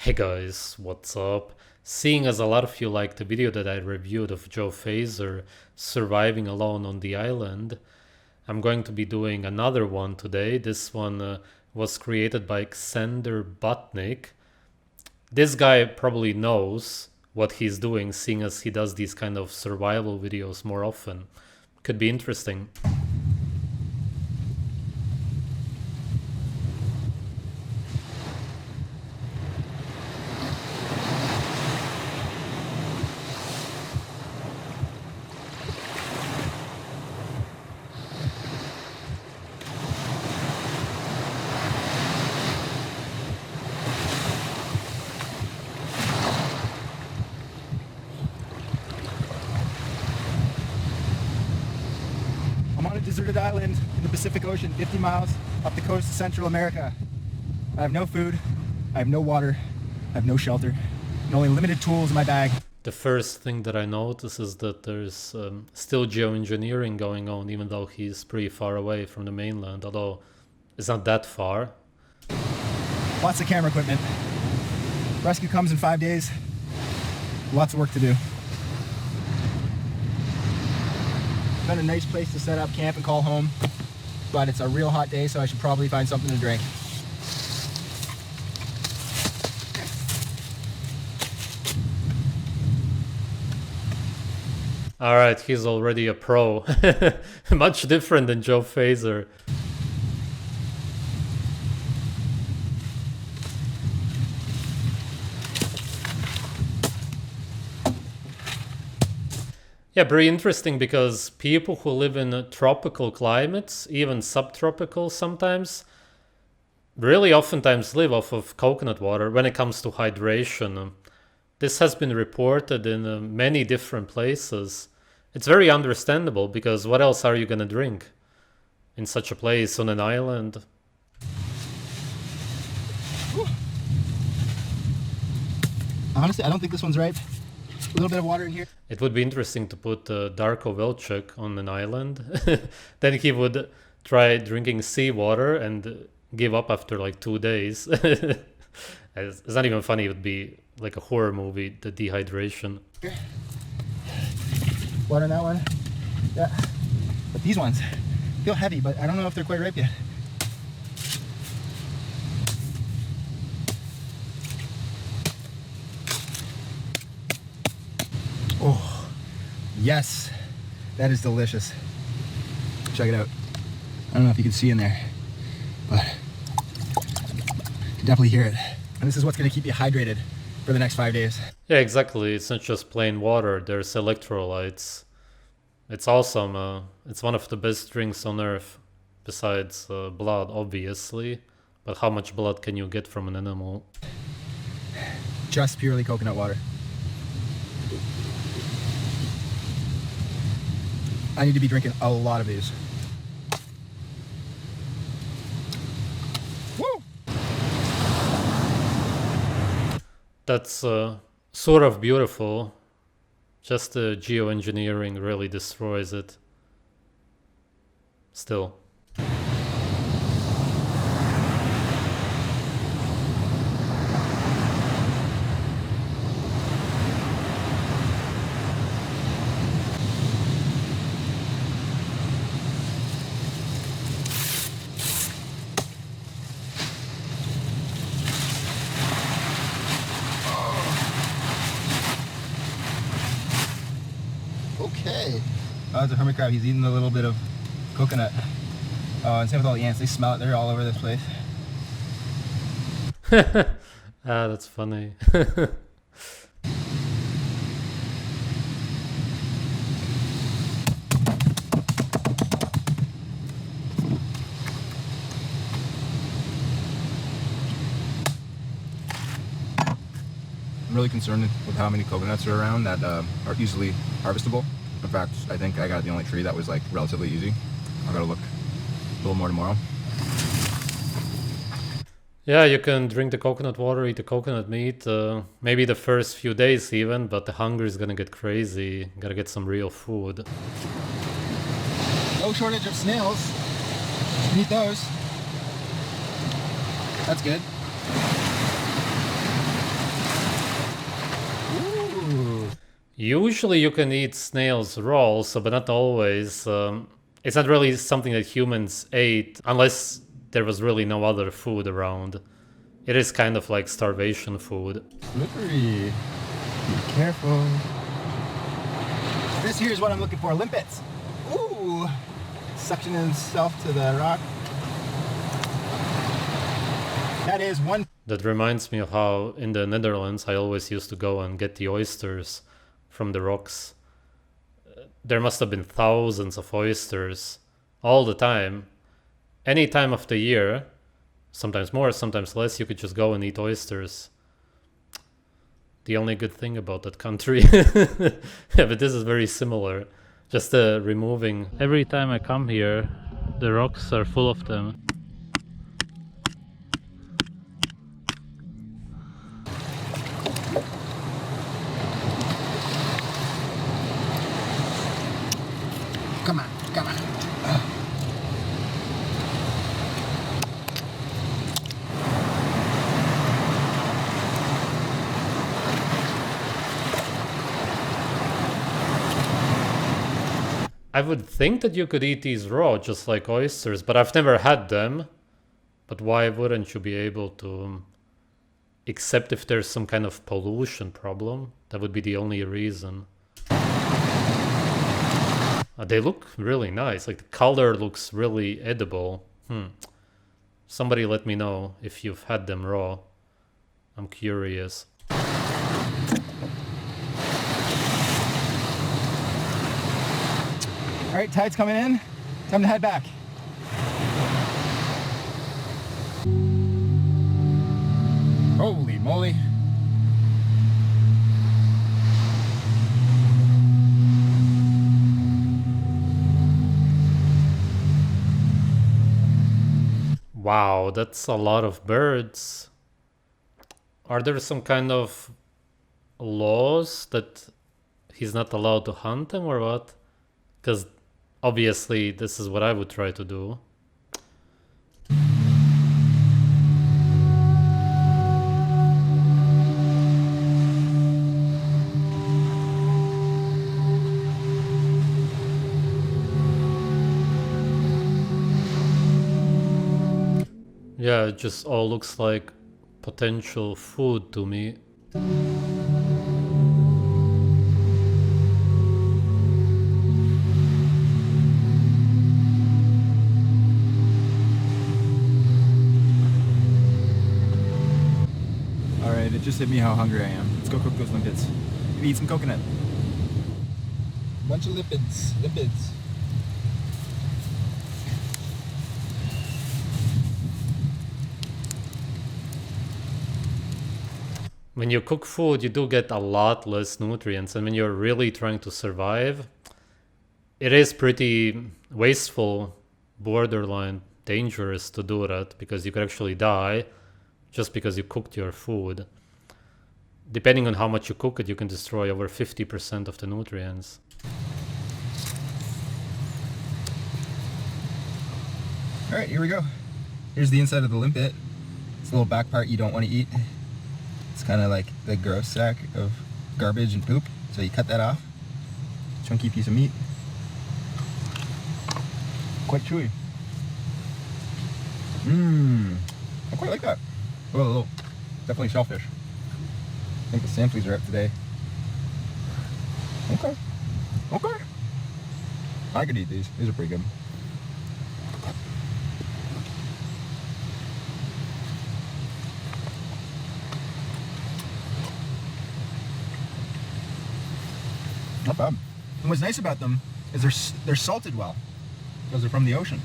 Hey guys, what's up? Seeing as a lot of you liked the video that I reviewed of Joe Phaser surviving alone on the island, I'm going to be doing another one today. This one was created by Xander Budnick. This guy probably knows what he's doing, seeing as he does these kind of survival videos more often. Could be interesting. I'm on a deserted island in the Pacific Ocean, 50 miles up the coast of Central America. I have no food, I have no water, I have no shelter, and only limited tools in my bag. The first thing that I notice is that there's still geoengineering going on, even though he's pretty far away from the mainland, although it's not that far. Lots of camera equipment. Rescue comes in 5 days. Lots of work to do. Found a nice place to set up camp and call home, but it's a real hot day, so I should probably find something to drink. Alright, he's already a pro. Much different than Joe Phaser. Yeah, very interesting because people who live in tropical climates, even subtropical sometimes, really oftentimes live off of coconut water when it comes to hydration. This has been reported in many different places. It's very understandable because what else are you gonna drink in such a place on an island? Honestly, I don't think this one's ripe. A little bit of water in here. It would be interesting to put Darko Velchuk on an island. Then he would try drinking seawater and give up after like 2 days. It's not even funny, it would be like a horror movie, the dehydration. Water in that one. Yeah. But these ones feel heavy, but I don't know if they're quite ripe yet. Oh, yes. That is delicious. Check it out. I don't know if you can see in there, but you can definitely hear it. And this is what's going to keep you hydrated for the next 5 days. Yeah, exactly. It's not just plain water, there's electrolytes. It's awesome. It's one of the best drinks on earth, besides blood, obviously. But how much blood can you get from an animal? Just purely coconut water. I need to be drinking a lot of these. Woo! That's sort of beautiful. Just the geoengineering really destroys it. Still. Okay. Oh, that's a hermit crab. He's eating a little bit of coconut. Oh, and same with all the ants. They smell it. They're all over this place. That's funny. I'm really concerned with how many coconuts are around that are easily harvestable. In fact, I think I got the only tree that was like relatively easy. I'll gotta look a little more tomorrow. Yeah, you can drink the coconut water, eat the coconut meat, maybe the first few days even, but the hunger is gonna get crazy. Gotta get some real food. No shortage of snails. You can eat those. That's good. Usually you can eat snails raw also, but not always. It's not really something that humans ate unless there was really no other food around. It is kind of like starvation food. Slippery. Be careful. This here is what I'm looking for, limpets. Ooh, suctioning himself to the rock. That is one. That reminds me of how in the Netherlands I always used to go and get the oysters from the rocks. There must have been thousands of oysters all the time. Any time of the year, sometimes more, sometimes less, you could just go and eat oysters. The only good thing about that country. Yeah, but this is very similar. Just removing. Every time I come here, the rocks are full of them. Come on, come on. I would think that you could eat these raw, just like oysters, but I've never had them. But why wouldn't you be able to? Except if there's some kind of pollution problem. That would be the only reason. They look really nice. Like the color looks really edible. Somebody let me know if you've had them raw. I'm curious. All right, tide's coming in. Time to head back. Holy moly. Wow, that's a lot of birds. Are there some kind of laws that he's not allowed to hunt them or what? Because obviously this is what I would try to do. Yeah, it just all looks like potential food to me. Alright, it just hit me how hungry I am. Let's go cook those limpets. Maybe eat some coconut. Bunch of lipids. Lipids. When you cook food, you do get a lot less nutrients, and when you're really trying to survive, it is pretty wasteful, borderline dangerous to do that, because you could actually die just because you cooked your food. Depending on how much you cook it, you can destroy over 50% of the nutrients. All right, here we go. Here's the inside of the limpet. It's the little back part you don't want to eat. It's kind of like the gross sack of garbage and poop. So you cut that off. Chunky piece of meat. Quite chewy. I quite like that. Oh, definitely shellfish. I think the samplies are up today. Okay. Okay. I could eat these. These are pretty good. Not bad. And what's nice about them is they're salted well because they're from the ocean.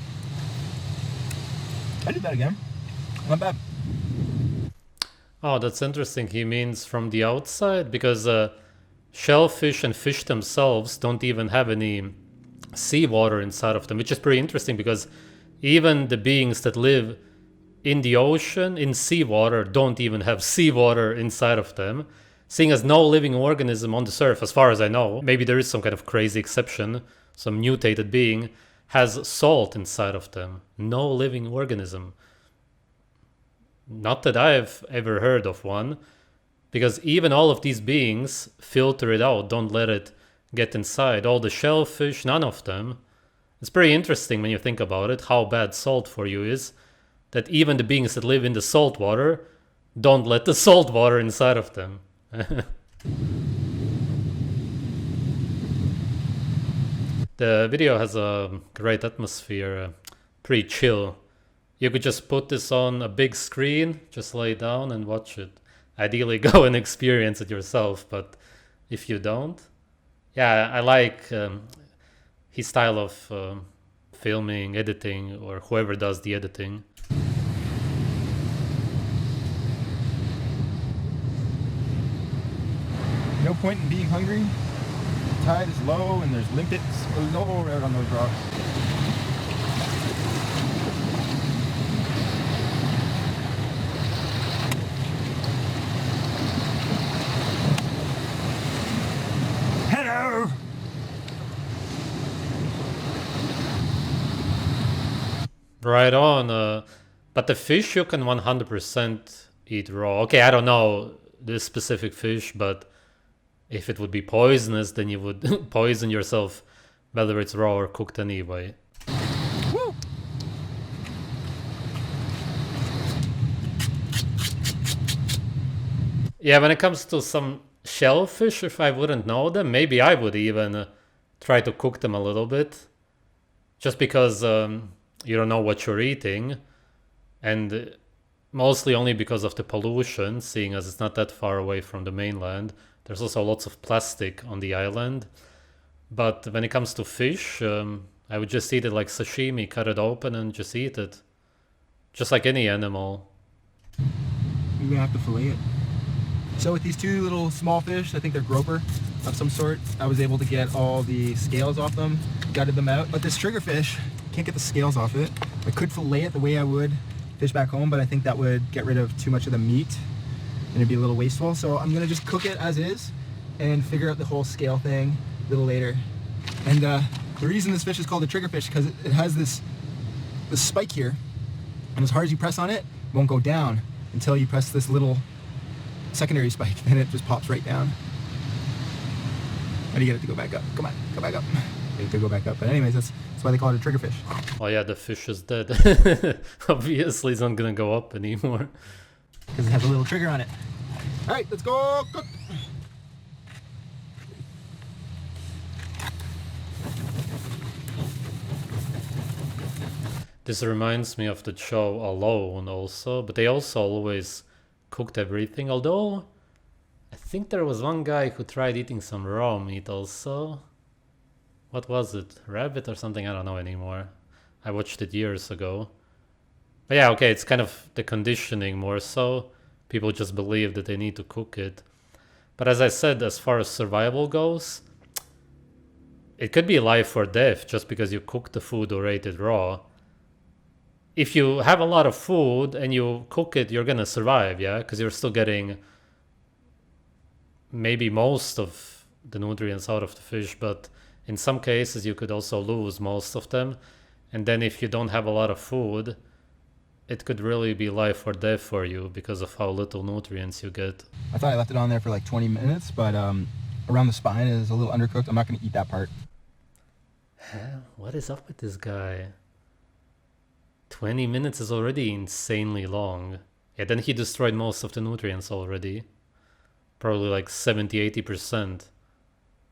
I did that again. Not bad. Oh, that's interesting. He means from the outside, because shellfish and fish themselves don't even have any seawater inside of them, which is pretty interesting because even the beings that live in the ocean, in seawater, don't even have seawater inside of them. Seeing as no living organism on this earth, as far as I know, maybe there is some kind of crazy exception, some mutated being, has salt inside of them. No living organism. Not that I've ever heard of one. because even all of these beings filter it out, don't let it get inside. All the shellfish, none of them. It's pretty interesting when you think about it, how bad salt for you is, that even the beings that live in the salt water don't let the salt water inside of them. The video has a great atmosphere, pretty chill. You could just put this on a big screen, just lay down and watch it. Ideally go and experience it yourself, but if you don't, yeah, I like his style of filming, editing, or whoever does the editing. No point in being hungry. The tide is low and there's limpets below out on those rocks. Hello! Right on, but the fish you can 100% eat raw. Okay, I don't know this specific fish, but if it would be poisonous, then you would poison yourself, whether it's raw or cooked anyway. Woo! Yeah, when it comes to some shellfish, if I wouldn't know them, maybe I would even try to cook them a little bit. Just because you don't know what you're eating. And mostly only because of the pollution, seeing as it's not that far away from the mainland. There's also lots of plastic on the island. But when it comes to fish, I would just eat it like sashimi, cut it open and just eat it. Just like any animal. You're gonna have to fillet it. So with these two little small fish, I think they're grouper of some sort, I was able to get all the scales off them, gutted them out. But this triggerfish, can't get the scales off it. I could fillet it the way I would fish back home, but I think that would get rid of too much of the meat and it'd be a little wasteful. So I'm gonna just cook it as is and figure out the whole scale thing a little later. And the reason this fish is called a triggerfish, because it has this spike here, and as hard as you press on it, it won't go down until you press this little secondary spike, and it just pops right down. How do you get it to go back up? Come on, go back up. It could go back up, but anyways, that's why they call it a triggerfish. Oh yeah, the fish is dead. Obviously it's not gonna go up anymore. Because it has a little trigger on it. All right, let's go cook. This reminds me of the show Alone also, but they also always cooked everything, although I think there was one guy who tried eating some raw meat also. What was it? Rabbit or something? I don't know anymore. I watched it years ago. But yeah, okay, it's kind of the conditioning more so. People just believe that they need to cook it. But as I said, as far as survival goes, it could be life or death just because you cook the food or ate it raw. If you have a lot of food and you cook it, you're gonna survive, yeah? Because you're still getting maybe most of the nutrients out of the fish, but in some cases you could also lose most of them. And then if you don't have a lot of food, it could really be life or death for you because of how little nutrients you get. I thought I left it on there for like 20 minutes, but around the spine is a little undercooked. I'm not gonna eat that part. What is up with this guy? 20 minutes is already insanely long. Yeah, then he destroyed most of the nutrients already. Probably like 70-80%.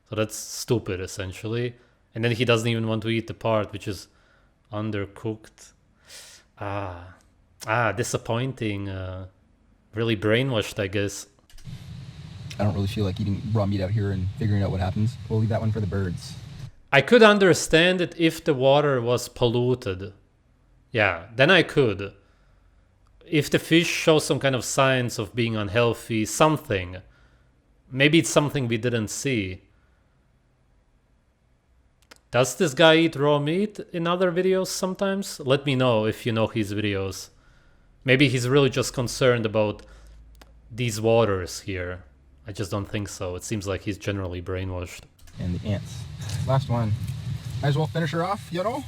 So that's stupid essentially. And then he doesn't even want to eat the part which is undercooked. Disappointing. Really brainwashed, I guess. I don't really feel like eating raw meat out here and figuring out what happens. We'll leave that one for the birds. I could understand it if the water was polluted. Yeah, then I could. If the fish show some kind of signs of being unhealthy, something. Maybe it's something we didn't see. Does this guy eat raw meat in other videos sometimes? Let me know if you know his videos. Maybe he's really just concerned about these waters here. I just don't think so. It seems like he's generally brainwashed. And the ants. Last one. Might as well finish her off, you know?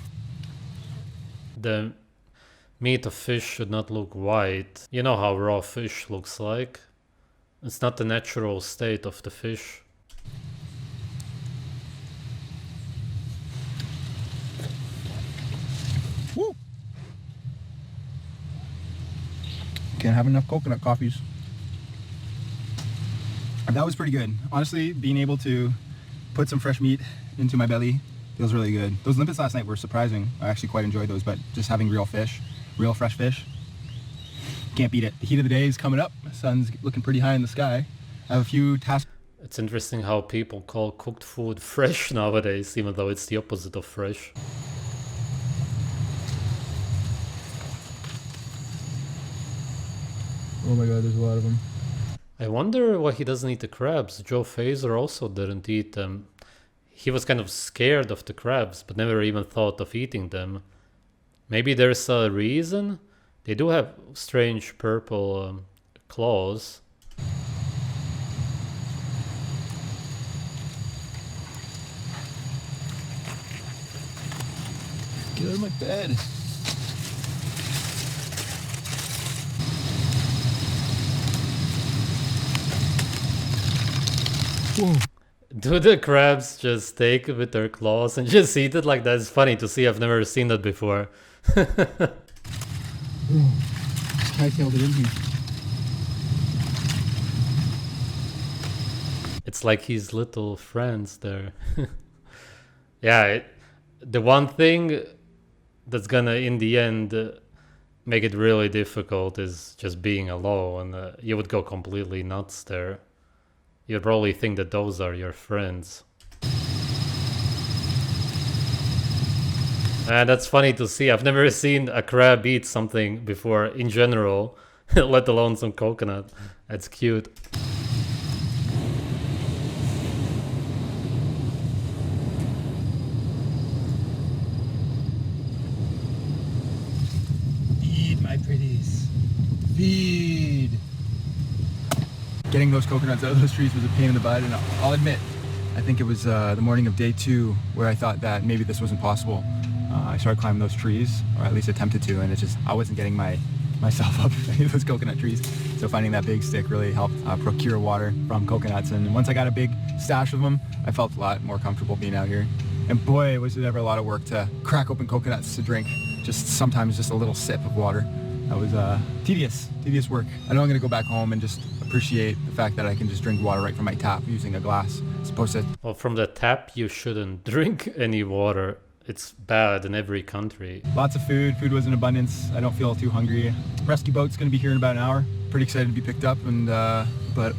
The meat of fish should not look white. You know how raw fish looks like. It's not the natural state of the fish. Woo! Can't have enough coconut coffees. That was pretty good. Honestly, being able to put some fresh meat into my belly feels really good. Those limpets last night were surprising. I actually quite enjoyed those, but just having real fish, real fresh fish, can't beat it. The heat of the day is coming up. The sun's looking pretty high in the sky. I have a few tasks. It's interesting how people call cooked food fresh nowadays, even though it's the opposite of fresh. Oh my god, there's a lot of them. I wonder why he doesn't eat the crabs. Joe Fazer also didn't eat them. He was kind of scared of the crabs, but never even thought of eating them. Maybe there's a reason? They do have strange purple claws. Get out of my bed. Whoa. Do the crabs just take it with their claws and just eat it like that? It's funny to see. I've never seen that before. Hightailed it in here. It's like his little friends there. Yeah, the one thing that's gonna, in the end, make it really difficult is just being alone. You would go completely nuts there. You'd probably think that those are your friends. And that's funny to see. I've never seen a crab eat something before in general, let alone some coconut. That's cute. Feed my pretties. Feed. Getting those coconuts out of those trees was a pain in the butt, and I'll admit, I think it was the morning of day 2 where I thought that maybe this wasn't possible. I started climbing those trees, or at least attempted to, and I wasn't getting myself up any of those coconut trees. So finding that big stick really helped procure water from coconuts, and once I got a big stash of them, I felt a lot more comfortable being out here. And boy, was it ever a lot of work to crack open coconuts to drink. Sometimes just a little sip of water. That was tedious work. I know I'm gonna go back home and just appreciate the fact that I can just drink water right from my tap using a glass, as opposed to... Well, from the tap, you shouldn't drink any water. It's bad in every country. Lots of food was in abundance. I don't feel too hungry. Rescue boat's gonna be here in about an hour. Pretty excited to be picked up, and but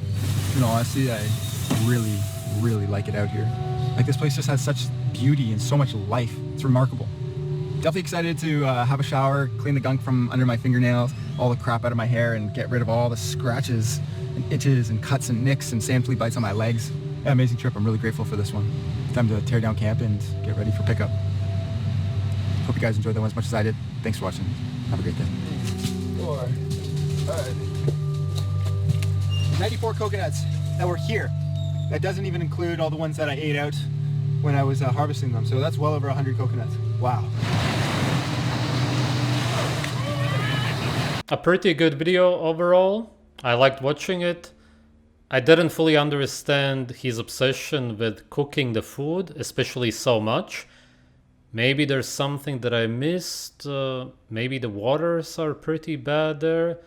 in all honesty, I really like it out here. Like, this place just has such beauty and so much life. It's remarkable. Definitely excited to have a shower, clean the gunk from under my fingernails, all the crap out of my hair, and get rid of all the scratches and itches and cuts and nicks and sand flea bites on my legs. Yeah, amazing trip. I'm really grateful for this one. Time to tear down camp and get ready for pickup. Hope you guys enjoyed that one as much as I did. Thanks for watching. Have a great day. 4, 5, 94 coconuts that were here. That doesn't even include all the ones that I ate out when I was harvesting them. So that's well over 100 coconuts. Wow. A pretty good video overall. I liked watching it. I didn't fully understand his obsession with cooking the food, especially so much. Maybe there's something that I missed. Maybe the waters are pretty bad there.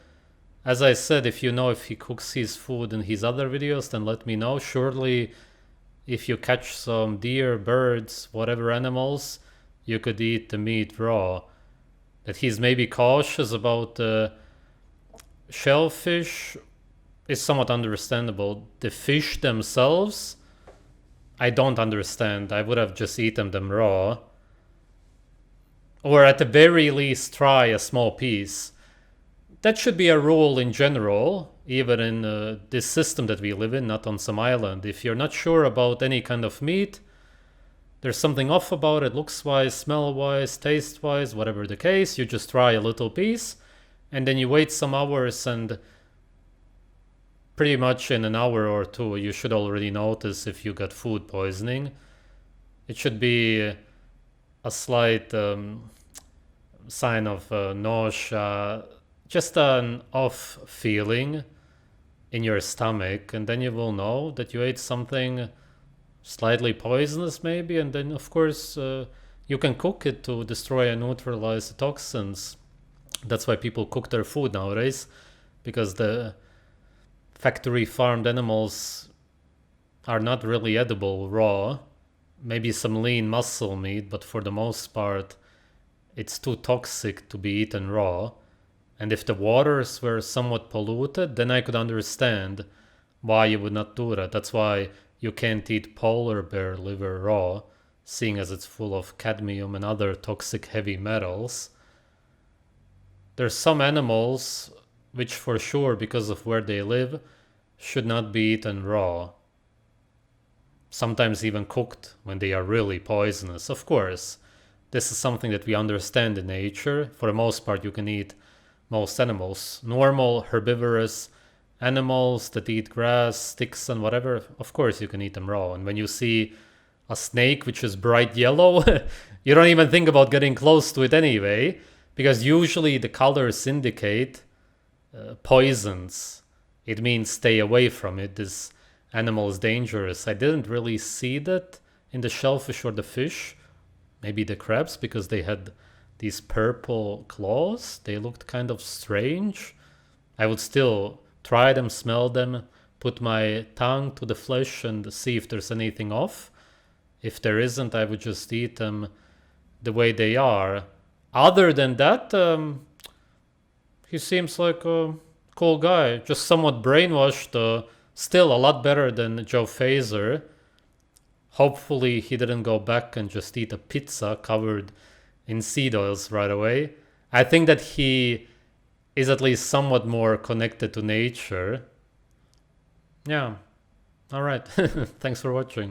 As I said, if you know if he cooks his food in his other videos, then let me know. Surely, if you catch some deer, birds, whatever animals, you could eat the meat raw. That he's maybe cautious about the shellfish is somewhat understandable. The fish themselves, I don't understand. I would have just eaten them raw. Or at the very least try a small piece. That should be a rule in general, even in this system that we live in, not on some island. If you're not sure about any kind of meat, there's something off about it, looks-wise, smell-wise, taste-wise, whatever the case, you just try a little piece, and then you wait some hours, and pretty much in an hour or two, you should already notice if you got food poisoning. It should be a slight sign of nausea, just an off feeling. in your stomach, and then you will know that you ate something slightly poisonous maybe, and then of course you can cook it to destroy and neutralize the toxins. That's why people cook their food nowadays, because the factory farmed animals are not really edible raw. Maybe some lean muscle meat, but for the most part it's too toxic to be eaten raw. And if the waters were somewhat polluted, then I could understand why you would not do that. That's why you can't eat polar bear liver raw, seeing as it's full of cadmium and other toxic heavy metals. There's some animals which for sure, because of where they live, should not be eaten raw. Sometimes even cooked when they are really poisonous. Of course, this is something that we understand in nature. For the most part, you can eat most animals. Normal herbivorous animals that eat grass, sticks and whatever, of course you can eat them raw. And when you see a snake which is bright yellow, you don't even think about getting close to it anyway, because usually the colors indicate poisons. It means stay away from it. This animal is dangerous. I didn't really see that in the shellfish or the fish. Maybe the crabs, because they had these purple claws. They looked kind of strange. I would still try them, smell them, put my tongue to the flesh and see if there's anything off. If there isn't, I would just eat them the way they are. Other than that, he seems like a cool guy. Just somewhat brainwashed. Still a lot better than Joe Fazer. Hopefully he didn't go back and just eat a pizza covered in seed oils right away. I think that he is at least somewhat more connected to nature. Yeah. All right. Thanks for watching.